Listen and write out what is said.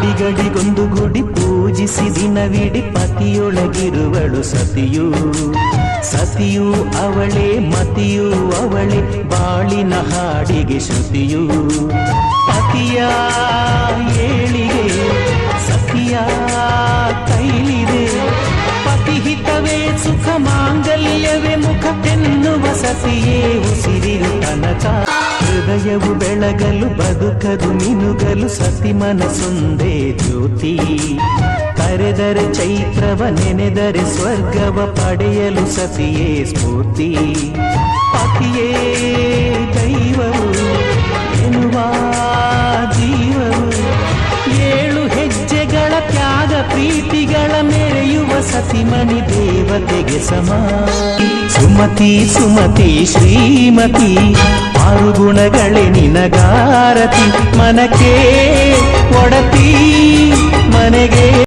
ಗಡಿಗಡಿಗೊಂದು ಗುಡಿ ಪೂಜಿಸಿ ದಿನವಿಡಿ ಪತಿಯೊಳಗಿರುವಳು ಸತಿಯು. ಸತಿಯು ಅವಳೇ ಮತಿಯು ಅವಳೇ ಬಾಳಿನ ಹಾಡಿಗೆ ಶ್ರುತಿಯು. ಪತಿಯ ಏಳಿಗೆ ಸತಿಯ ಕೈಲಿದೆ. ಪತಿಹಿತವೇ ಸುಖ ಮಾಂಗಲ್ಯವೇ ಮುಖ ಎನ್ನುವ ಸತಿಯೇ ಉಸಿರಿರು ತನಕ. ಹೃದಯವು ಬೆಳಗಲು ಬದುಕದು ಮಿನುಗಲು ಸತಿ ಮನಸೊಂದೇ ಜ್ಯೋತಿ. ಕರೆದರೆ ಚೈತ್ರವ ನೆನೆದರೆ ಸ್ವರ್ಗವ ಪಡೆಯಲು ಸತಿಯೇ ಸ್ಫೂರ್ತಿ. ಪತಿಯೇ ದೈವವು ಎನ್ನುವ ಜೀವವು. 7 ಹೆಜ್ಜೆಗಳ ತ್ಯಾಗ ಪ್ರೀತಿಗಳ ಮೆರೆಯುವ ಸತಿಮಣಿ ದೇವತೆಗೆ ಸಮ. ಸುಮತಿ ಸುಮತಿ ಶ್ರೀಮತಿ 6 ಗುಣಗಳೇ ನಿನಗಾರತಿ. ಮನಕ್ಕೆ ಒಡತಿ